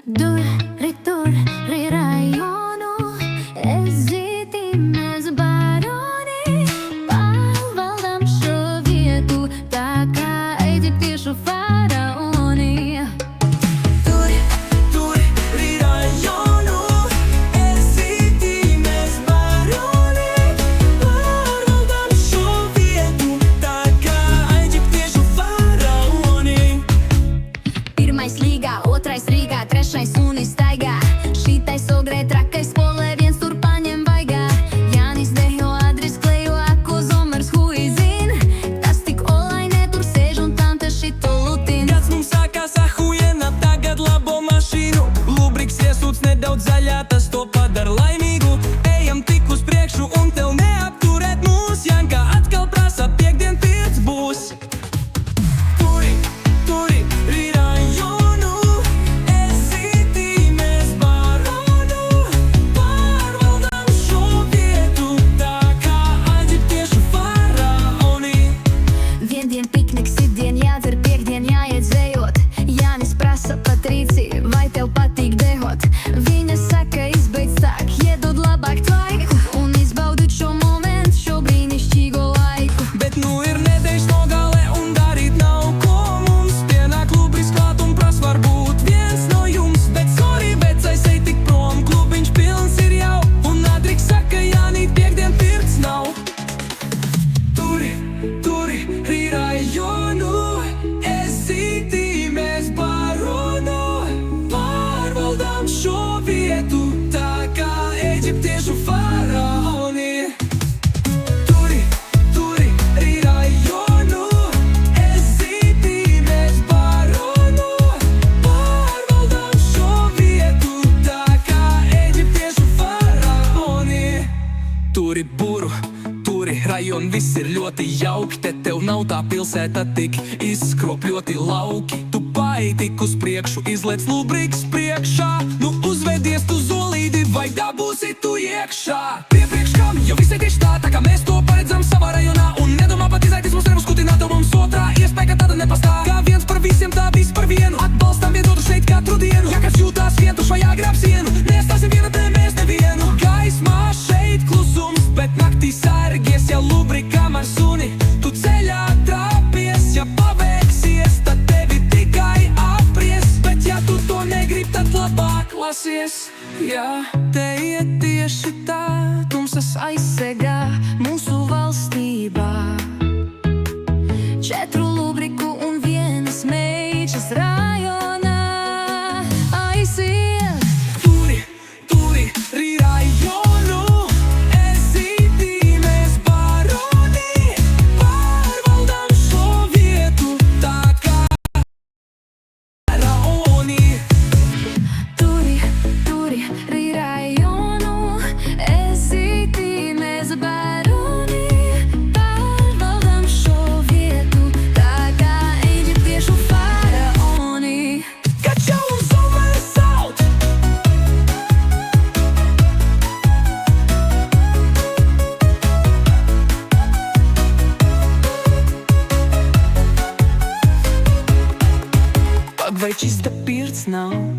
Ри району, езитиме з барони, палвалдам шовєту, така ейді пішу фараони. Ри району, езитиме з барони, палвалдам шовєту, така ейді piešu faraoni. Pirmais līgā, otrais Rīgā, trešais sunis staigā. Šitais ogrē, trakais polē, viens tur paņem vaigā. Jānis dejo adris klejo, ako zomers hui zin. Tas tik olainē tur sēž un tam te šito lutin. Kāds mums sākās ahujena, tagad labo mašīnu. Lubriks iesūts nedaudz zaļā, tas to padara laimīgu. Ejam tik uz priekšu un tev neapturēt mūs. Janka atkal prasa, piekdien pirts būs. Ri rajonu, ezitime z baronu, pārvaldam šo vietu, tā kā eģiptiešu faraoni. Viendien pikniks, itdien jādzer, piekdien jāiet zvejot. Jānis prasa Patrīcija, vai tev patīk dehot? Viņa saka, izbeidz tak, iedod labāk tvaiku un izbaudīt šo momentu, šo brīnišķīgo laiku. Bet nu ir nedēļas nogale un darīt nav ko mums. Pienāk lubris klāt un pras varbūt viens no jums. Bet sorry, vecais ej tik prom, klubiņš pilns ir jau. Un Adriks saka, Jānīt, piekdien pirts nav. Ri rajonu, ezitime z baronu, pārvaldām šo vietu, tā kā eģiptiešu faraoni. Ri rajonu, ezitime z baronu, pārvaldām šo vietu, tā kā eģiptiešu faraoni. Turi buru, turi rajoni, viss ir ļoti jauki. Te tev nav tā pilsēta tik izskropļoti lauki. Tu paej tik uz priekšu, izlec lubriks priekšā. Nu uzvedies tu zolīdi, vai dabūsi tu iekšā. Piepriekš kam, jo visai tieši tā kā mēs to paredzam savā rajonā. Un nedomā pat izaities mums nevar skutināt, tev mums otrā iespēja, ka tāda nepastāv. Kā viens par visiem, tā viss par vienu. Atbalstam vienotu šeit katru dienu. Ja kāds jūtās vientuļš vai jāgrāb sienu, nestāsim vienatnē mēs nevienu. Gaismā šeit klusums, bet naktī sērgies, ja lubrikam ar suni. Tu ceļā trāpies, ja paveiksies, tad tevi tikai apries. Bet ja tu to negrib, tad labāk lasies. Jā, te iet tieši tā, tumsas aizsegā mūsu valstībā. 4 lubriku un vienas meitas rajonā aiziet. Ri rajonu, ezitime z baroni, pārvaldām šo vietu, tā kā faraoni. Ri rajonu, ezitime z baroni, pārvaldam šo vietu, tā kā eģiptiešu faraoni. Kad jau uz zomeri saut, vai čista pirts nav?